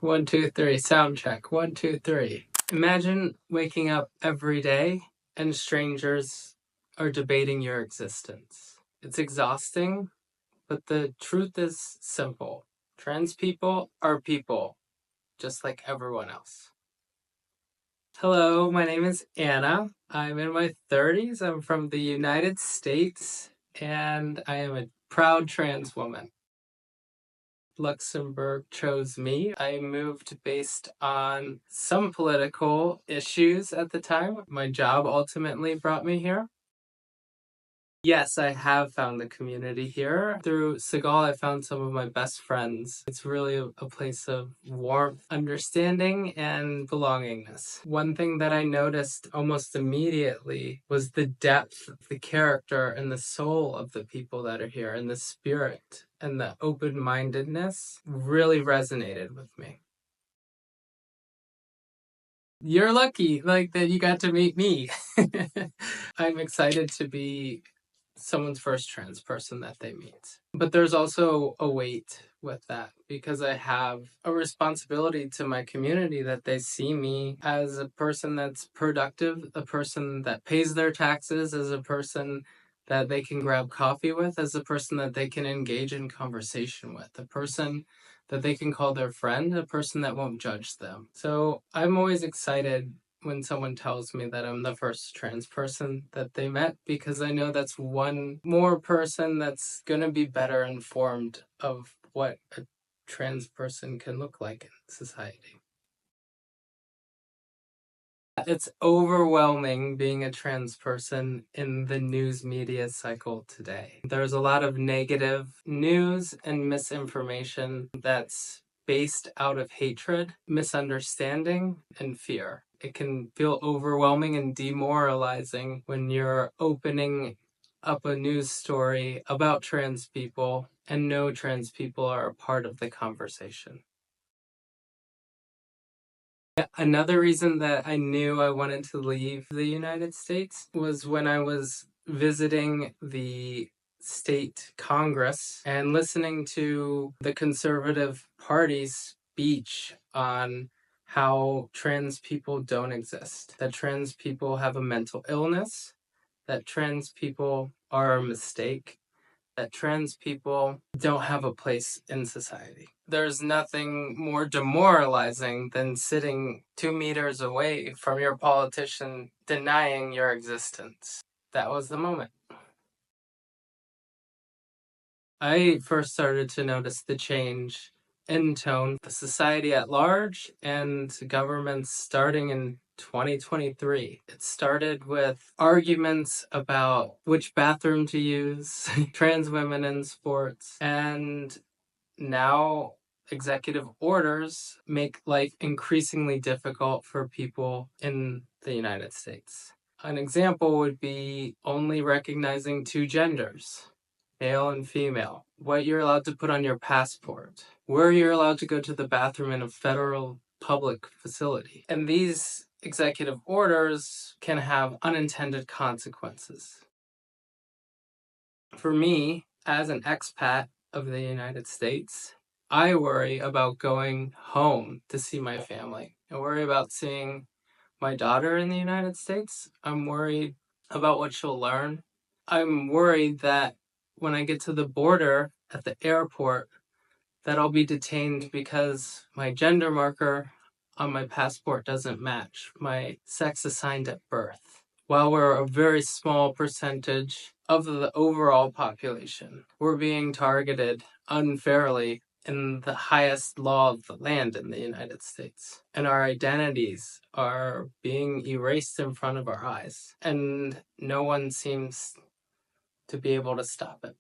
1, 2, 3. Sound check. 1, 2, 3. Imagine waking up every day and strangers are debating your existence. It's exhausting, but the truth is simple. Trans people are people, just like everyone else. Hello, my name is Anna. I'm in my 30s. I'm from the United States, and I am a proud trans woman. Luxembourg chose me. I moved based on some political issues at the time. My job ultimately brought me here. Yes, I have found a community here. Through Segal, I found some of my best friends. It's really a place of warmth, understanding, and belongingness. One thing that I noticed almost immediately was the depth, the character, and the soul of the people that are here, and the spirit and the open-mindedness really resonated with me. You're lucky, that you got to meet me. I'm excited to be someone's first trans person that they meet. But there's also a weight with that because I have a responsibility to my community that they see me as a person that's productive, a person that pays their taxes, as a person that they can grab coffee with, as a person that they can engage in conversation with, a person that they can call their friend, a person that won't judge them. So I'm always excited when someone tells me that I'm the first trans person that they met, because I know that's one more person that's going to be better informed of what a trans person can look like in society. It's overwhelming being a trans person in the news media cycle today. There's a lot of negative news and misinformation that's based out of hatred, misunderstanding, and fear. It can feel overwhelming and demoralizing when you're opening up a news story about trans people and no trans people are a part of the conversation. Another reason that I knew I wanted to leave the United States was when I was visiting the state Congress and listening to the Conservative Party's speech on how trans people don't exist, that trans people have a mental illness, that trans people are a mistake, that trans people don't have a place in society. There's nothing more demoralizing than sitting 2 meters away from your politician denying your existence. That was the moment. I first started to notice the change in tone, the society at large, and governments starting in 2023. It started with arguments about which bathroom to use, trans women in sports, and now executive orders make life increasingly difficult for people in the United States. An example would be only recognizing 2 genders, male and female, what you're allowed to put on your passport, where you're allowed to go to the bathroom in a federal public facility. And these executive orders can have unintended consequences. For me, as an expat of the United States, I worry about going home to see my family. I worry about seeing my daughter in the United States. I'm worried about what she'll learn. I'm worried that when I get to the border at the airport, that I'll be detained because my gender marker on my passport doesn't match my sex assigned at birth. While we're a very small percentage of the overall population, we're being targeted unfairly in the highest law of the land in the United States. And our identities are being erased in front of our eyes. And no one seems to be able to stop it.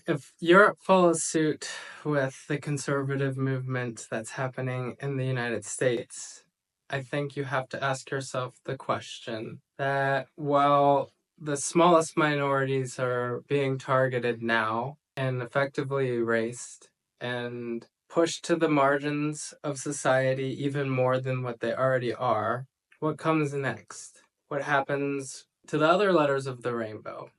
If Europe follows suit with the conservative movement that's happening in the United States, I think you have to ask yourself the question that while the smallest minorities are being targeted now and effectively erased and pushed to the margins of society even more than what they already are, what comes next? What happens to the other letters of the rainbow?